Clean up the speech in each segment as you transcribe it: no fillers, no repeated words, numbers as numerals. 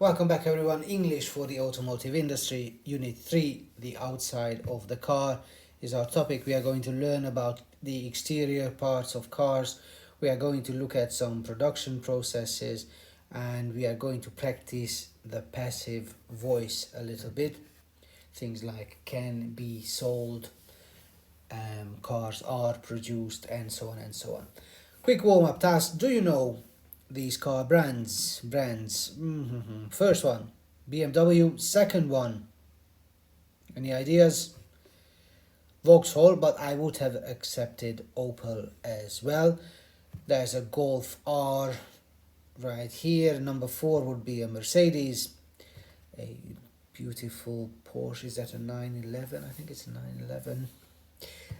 Welcome back everyone. English for the automotive industry, Unit 3, the outside of the car is our topic. We are going to learn about the exterior parts of cars. We are going to look at some production processes and we are going to practice the passive voice a little bit. Things like can be sold, cars are produced, and so on and so on. Quick warm-up task. Do you know these car brands? First one, BMW. Second one, any ideas? Vauxhall, but I would have accepted Opel as well. There's a Golf R right here. Number 4 would be a Mercedes. A beautiful Porsche. Is that a 911? I think it's a 911.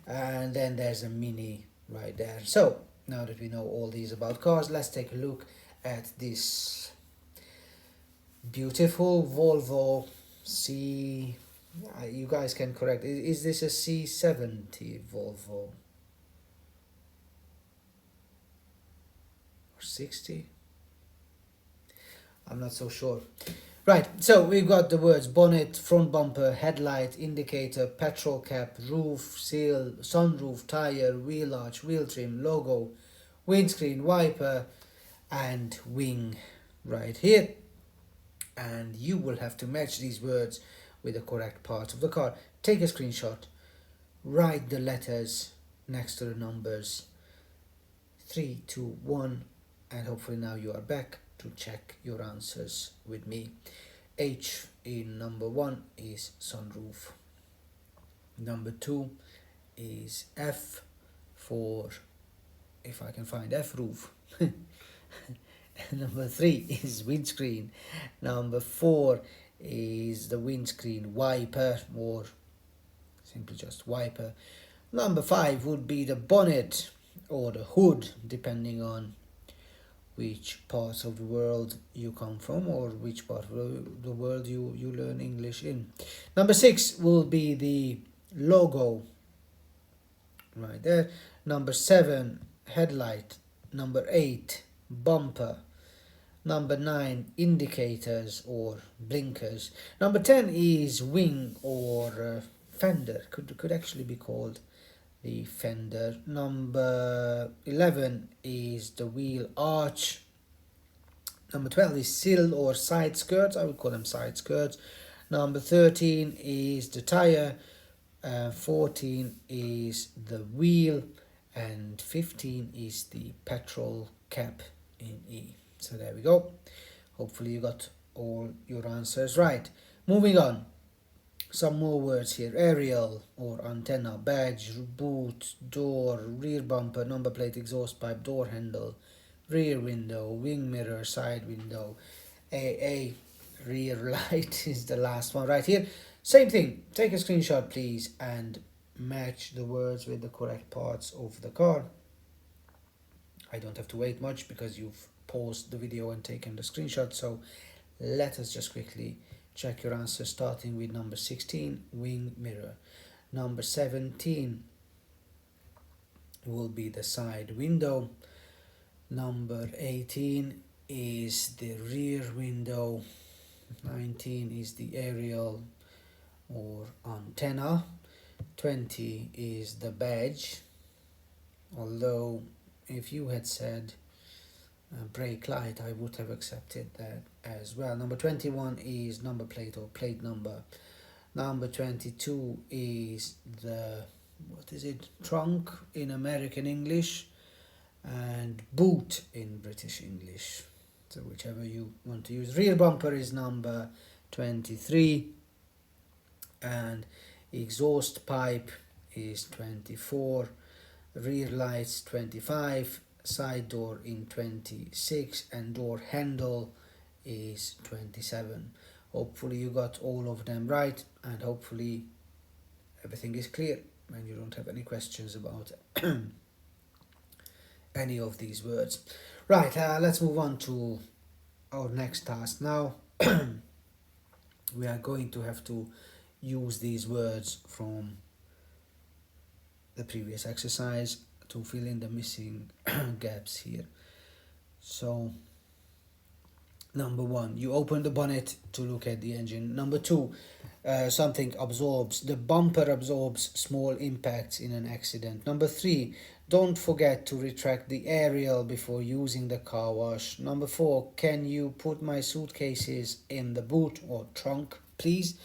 And then there's a Mini right there. So now that we know all these about cars, let's take a look at this beautiful Volvo C. You guys can correct. Is this a C70 Volvo? Or 60? I'm not so sure. Right, so we've got the words bonnet, front bumper, headlight, indicator, petrol cap, roof, seal, sunroof, tire, wheel arch, wheel trim, logo, windscreen, wiper, and wing right here. And you will have to match these words with the correct parts of the car. Take a screenshot, write the letters next to the numbers 3, 2, 1, and hopefully now you are back to check your answers with me. H in number 1 is sunroof. Number 2 is F for, if I can find F, roof. Number 3 is windscreen. Number 4 is the windscreen wiper, or simply just wiper. Number 5 would be the bonnet or the hood, depending on which parts of the world you come from or which part of the world you learn English in. Number 6 will be the logo right there. Number 7, headlight. Number 8, bumper. Number 9, indicators or blinkers. Number 10 is wing or fender. Could actually be called the fender. Number 11 is the wheel arch. Number 12 is sill or side skirts. I would call them side skirts. Number 13 is the tire. 14 is the wheel. And 15 is the petrol cap in E. So there we go. Hopefully you got all your answers right. Moving on. Some more words here. Aerial or antenna, badge, boot, door, rear bumper, number plate, exhaust pipe, door handle, rear window, wing mirror, side window. A rear light is the last one right here. Same thing. Take a screenshot please and match the words with the correct parts of the car. I don't have to wait much because you've paused the video and taken the screenshot. So let us just quickly check your answer, starting with number 16, wing mirror. Number 17 will be the side window. Number 18 is the rear window. 19 is the aerial or antenna. 20 is the badge. Although if you had said brake light, I would have accepted that as well. Number 21 is number plate or plate number. Number 22 is the, trunk in American English, and boot in British English. So whichever you want to use. Rear bumper is number 23, and exhaust pipe is 24. Rear lights 25. Side door in 26, and door handle is 27. Hopefully you got all of them right, and hopefully everything is clear and you don't have any questions about any of these words. Right, let's move on to our next task now. We are going to have to use these words from the previous exercise to fill in the missing gaps here. So Number one, you open the bonnet to look at the engine. Number two, something absorbs. The bumper absorbs small impacts in an accident. Number three, don't forget to retract the aerial before using the car wash. Number four, can you put my suitcases in the boot or trunk, please?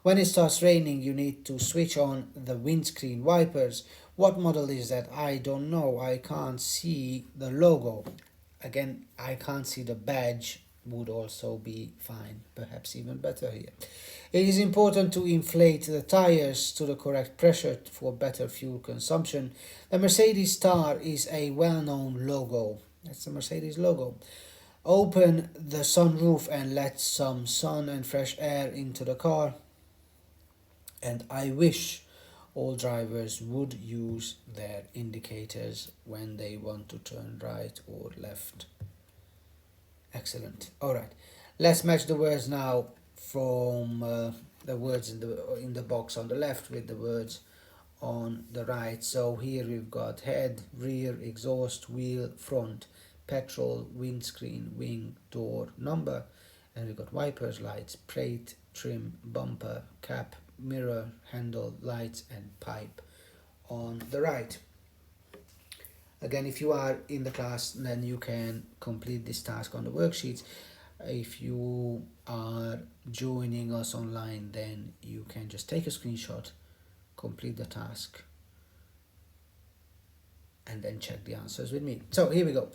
When it starts raining, you need to switch on the windscreen wipers. What model is that? I don't know. I can't see the logo. Again, I can't see the badge, would also be fine, perhaps even better here. It is important to inflate the tires to the correct pressure for better fuel consumption. The Mercedes star is a well-known logo. That's the Mercedes logo. Open the sunroof and let some sun and fresh air into the car. And I wish all drivers would use their indicators when they want to turn right or left. Excellent. All right, let's match the words now from the words in the box on the left with the words on the right. So here we've got head, rear, exhaust, wheel, front, petrol, windscreen, wing, door, number, and we've got wipers, lights, plate, trim, bumper, cap, mirror, handle, lights, and pipe on the right. Again, if you are in the class, then you can complete this task on the worksheets. If you are joining us online, then you can just take a screenshot, complete the task, and then check the answers with me. So here we go.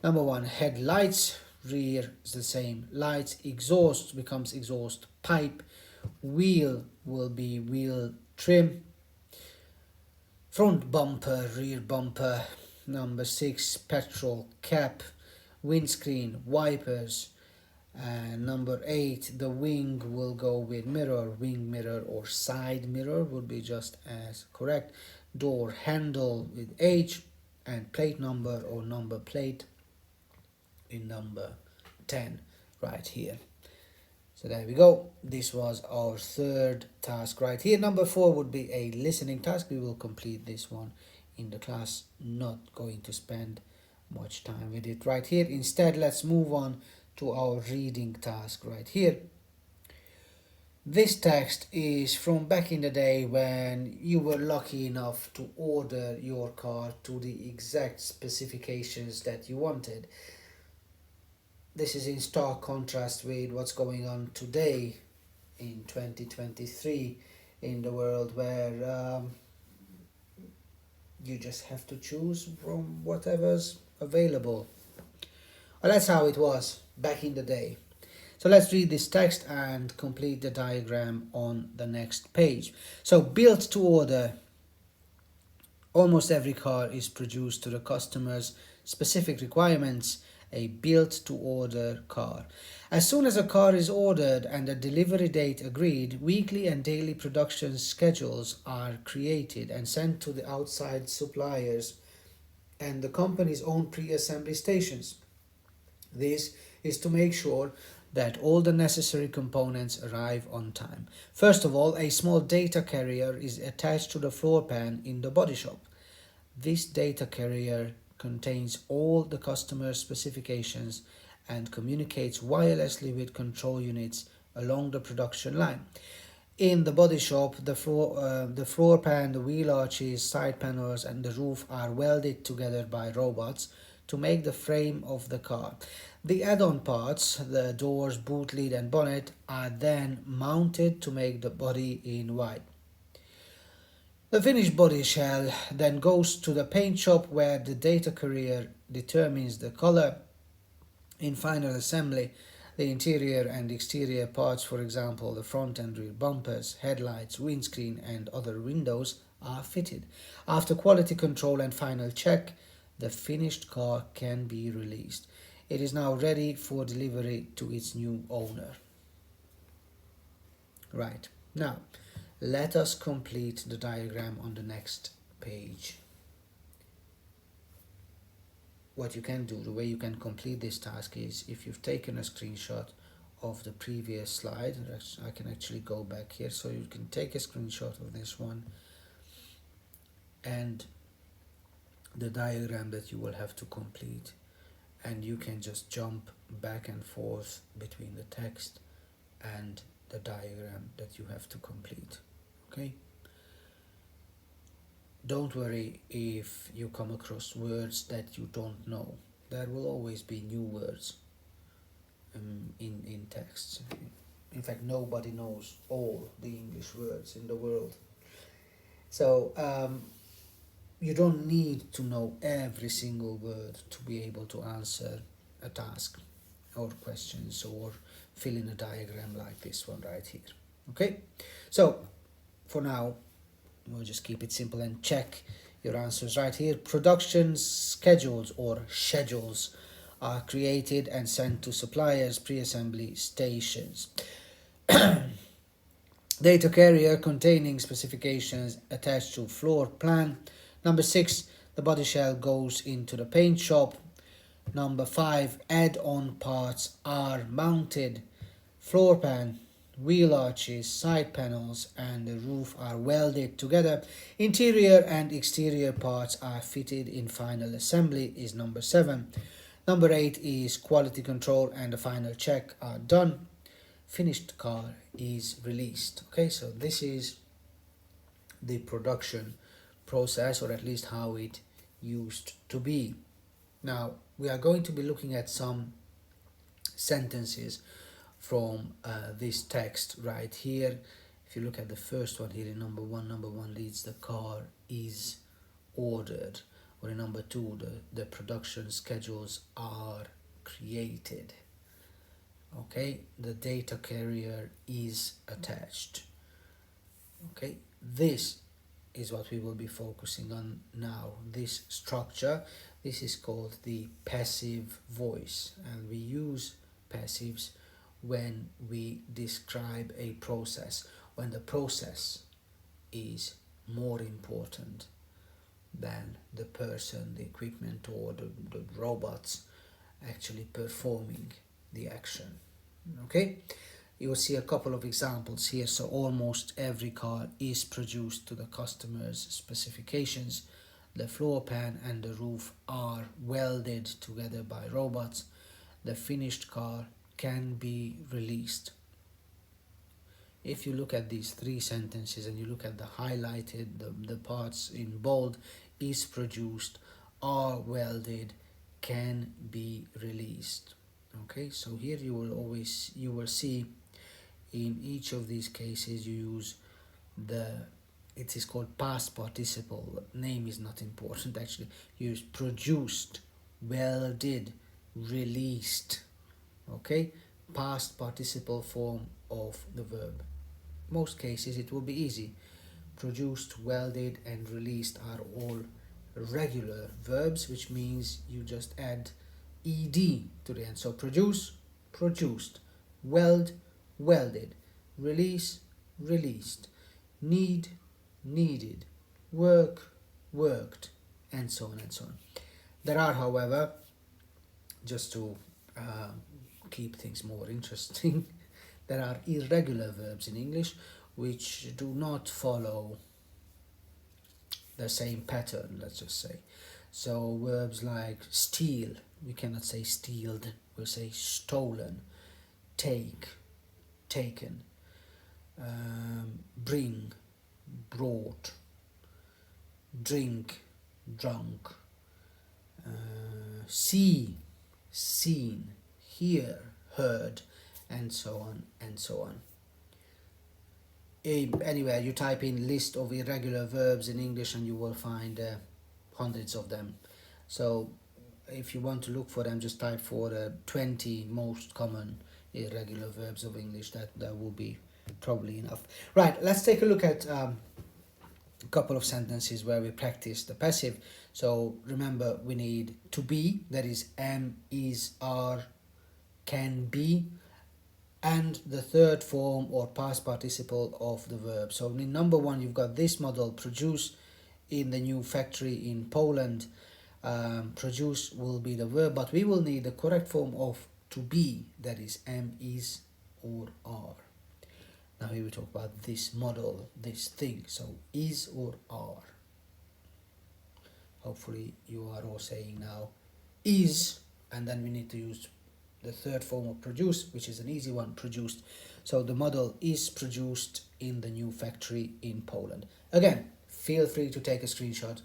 Number one, headlights, rear is the same, lights, exhaust becomes exhaust pipe, wheel will be wheel trim, front bumper, rear bumper. Number six, petrol cap, windscreen, wipers. And number eight, the wing will go with mirror, wing mirror or side mirror would be just as correct. Door handle with H, and plate number or number plate in number 10 right here. So there we go. This was our third task right here. Number four would be a listening task. We will complete this one in the class, not going to spend much time with it right here. Instead, let's move on to our reading task right here. This text is from back in the day when you were lucky enough to order your car to the exact specifications that you wanted. This is in stark contrast with what's going on today in 2023 in the world where you just have to choose from whatever's available. Well, that's how it was back in the day. So let's read this text and complete the diagram on the next page. So built to order. Almost every car is produced to the customer's specific requirements, a built-to-order car. As soon as a car is ordered and a delivery date agreed, weekly and daily production schedules are created and sent to the outside suppliers and the company's own pre-assembly stations. This is to make sure that all the necessary components arrive on time. First of all, a small data carrier is attached to the floor pan in the body shop. This data carrier contains all the customer specifications and communicates wirelessly with control units along the production line. In the body shop, the floor pan, the wheel arches, side panels, and the roof are welded together by robots to make the frame of the car. The add-on parts, the doors, boot lid, and bonnet, are then mounted to make the body in white. The finished body shell then goes to the paint shop where the data carrier determines the color. In final assembly, the interior and exterior parts, for example, the front and rear bumpers, headlights, windscreen, and other windows, are fitted. After quality control and final check, the finished car can be released. It is now ready for delivery to its new owner. Right, now let us complete the diagram on the next page. What you can do, the way you can complete this task is if you've taken a screenshot of the previous slide, I can actually go back here, so you can take a screenshot of this one and the diagram that you will have to complete, and you can just jump back and forth between the text and the diagram that you have to complete. Okay? Don't worry if you come across words that you don't know. There will always be new words in texts. In fact, nobody knows all the English words in the world. So you don't need to know every single word to be able to answer a task or questions or fill in a diagram like this one right here. Okay, so for now we'll just keep it simple and check your answers right here. Production schedules or schedules are created and sent to suppliers' pre-assembly stations. Data carrier containing specifications attached to floor plan. Number 6, the body shell goes into the paint shop. Number 5, add-on parts are mounted. Floor pan, wheel arches, side panels and the roof are welded together. Interior and exterior parts are fitted in final assembly is number 7. Number 8 is quality control and the final check are done. Finished car is released. Okay, so this is the production process, or at least how it used to be. Now we are going to be looking at some sentences from this text right here. If you look at the first one here in number 1 reads the car is ordered, or in number 2 the production schedules are created. Okay, the data carrier is attached. Okay, this is what we will be focusing on now. This structure, this is called the passive voice, and we use passives when we describe a process, when the process is more important than the person, the equipment, or the robots actually performing the action. Okay, you will see a couple of examples here. So almost every car is produced to the customer's specifications. The floor pan and the roof are welded together by robots. The finished car can be released. If you look at these 3 sentences and you look at the highlighted, the parts in bold, is produced, are welded, can be released. Okay, so here you will see in each of these cases you use it is called past participle. Name is not important actually. Use produced, welded, released. Okay, past participle form of the verb. Most cases it will be easy. Produced, welded and released are all regular verbs, which means you just add ed to the end. So produce, produced, weld, welded, release, released, need, needed, work, worked, and so on and so on. There are, however, just to keep things more interesting, there are irregular verbs in English which do not follow the same pattern, let's just say. So verbs like steal, we cannot say stealed, we'll say stolen, take, taken, bring, brought, drink, drunk, see, seen, hear, heard, and so on and so on. Anywhere you type in list of irregular verbs in English and you will find hundreds of them. So if you want to look for them, just type for 20 most common irregular verbs of English. That will be probably enough. Right, let's take a look at a couple of sentences where we practice the passive. So remember, we need to be, that is am, is, are, can be, and the third form or past participle of the verb. So in number 1 you've got this model, produce in the new factory in Poland. Produce will be the verb, but we will need the correct form of to be, that is am, is, or are. Now here we talk about this model, this thing, so is or are. Hopefully you are all saying now is, and then we need to use the third form of produce, which is an easy one, produced. So the model is produced in the new factory in Poland. Again, feel free to take a screenshot,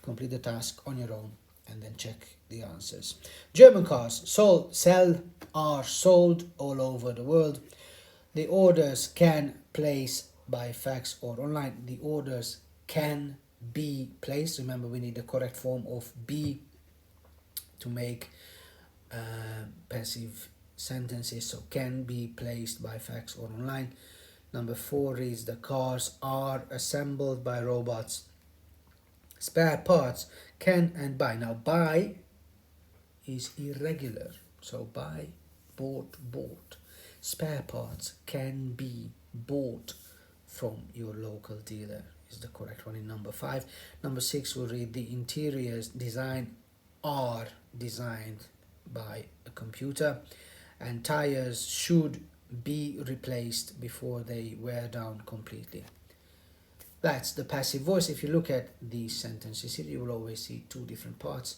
complete the task on your own, and then check the answers. German cars are sold all over the world. The orders can place by fax or online. The orders can be placed. Remember, we need the correct form of be to make passive sentences. So can be placed by fax or online. Number 4 is the cars are assembled by robots. Spare parts can and buy. Now buy is irregular. So buy, bought. Spare parts can be bought from your local dealer is the correct one in number 5. Number 6 will read the interiors design are designed by a computer, and tires should be replaced before they wear down completely. That's the passive voice. If you look at these sentences here, you will always see 2 different parts: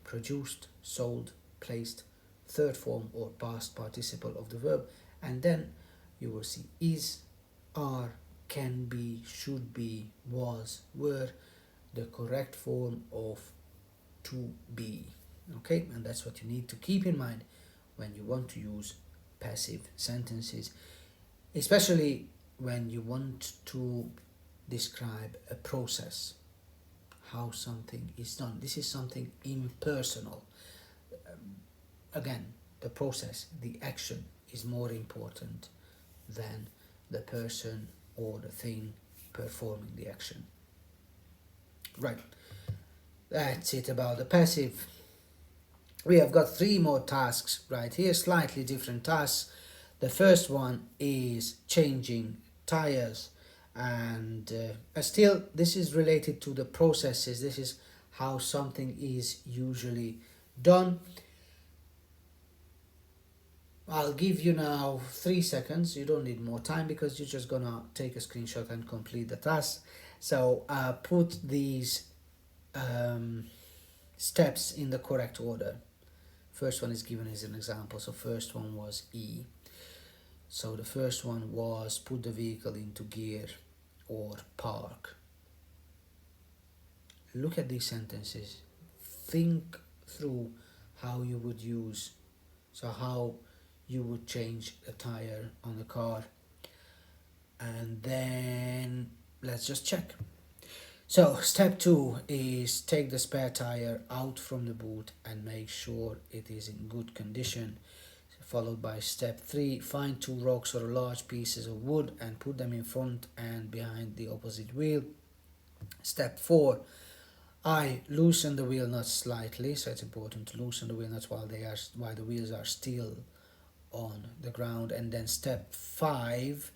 produced, sold, placed, third form or past participle of the verb, and then you will see is, are, can be, should be, was, were, the correct form of to be. Okay, and that's what you need to keep in mind when you want to use passive sentences, especially when you want to describe a process, how something is done. This is something impersonal. Again, the process, the action is more important than the person or the thing performing the action. Right, that's it about the passive. We have got 3 more tasks right here, slightly different tasks. The first one is changing tires, and still this is related to the processes. This is how something is usually done. I'll give you now 3 seconds. You don't need more time because you're just gonna take a screenshot and complete the task. So put these steps in the correct order. First one is given as an example. So first one was E. So the first one was put the vehicle into gear or park. Look at these sentences. Think through how you would use, so how you would change a tire on the car. And then let's just check. So step 2 is take the spare tire out from the boot and make sure it is in good condition. Followed by step 3, find 2 rocks or large pieces of wood and put them in front and behind the opposite wheel. Step 4, I loosen the wheel nuts slightly. So it's important to loosen the wheel nuts while the wheels are still on the ground. And then step 5,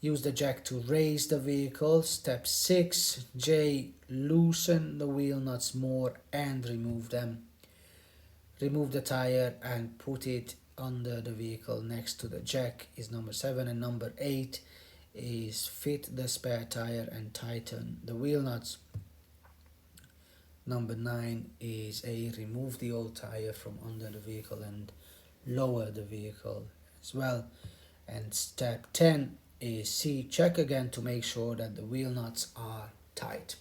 use the jack to raise the vehicle. Step 6, J, loosen the wheel nuts more and remove them. Remove the tire and put it under the vehicle next to the jack is number 7. And number 8 is fit the spare tire and tighten the wheel nuts. Number 9 is A, remove the old tire from under the vehicle and lower the vehicle as well. And step 10 is C, check again to make sure that the wheel nuts are tight.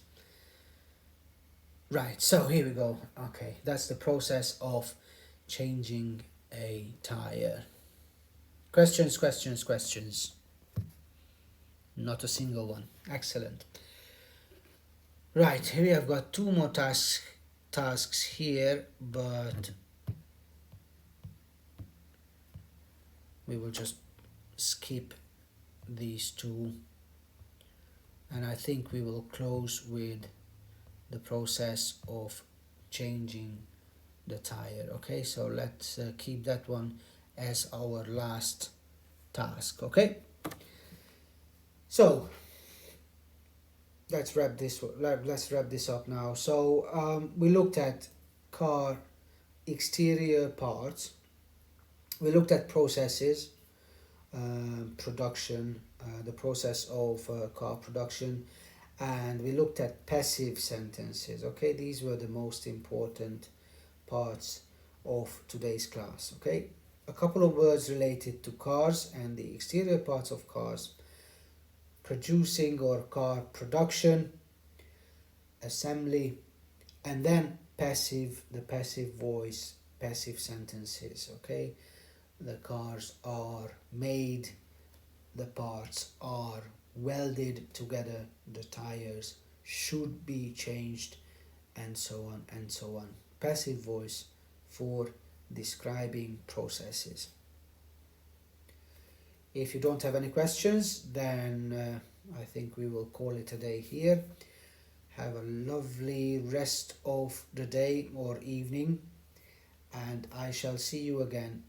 Right, so here we go. Okay, that's the process of changing a tire. Questions? Not a single one. Excellent. Right, here we have got 2 more tasks here, but we will just skip these 2, and I think we will close with the process of changing the tire. Okay, so let's keep that one as our last task. Okay, so let's wrap this up now. So we looked at car exterior parts, we looked at processes, production, the process of car production, and we looked at passive sentences. Okay, these were the most important parts of today's class. Okay, a couple of words related to cars and the exterior parts of cars: producing or car production, assembly, and then the passive voice, passive sentences. Okay, the cars are made, the parts are welded together, the tires should be changed, and so on and so on. Passive voice for describing processes. If you don't have any questions, then I think we will call it a day here. Have a lovely rest of the day or evening, and I shall see you again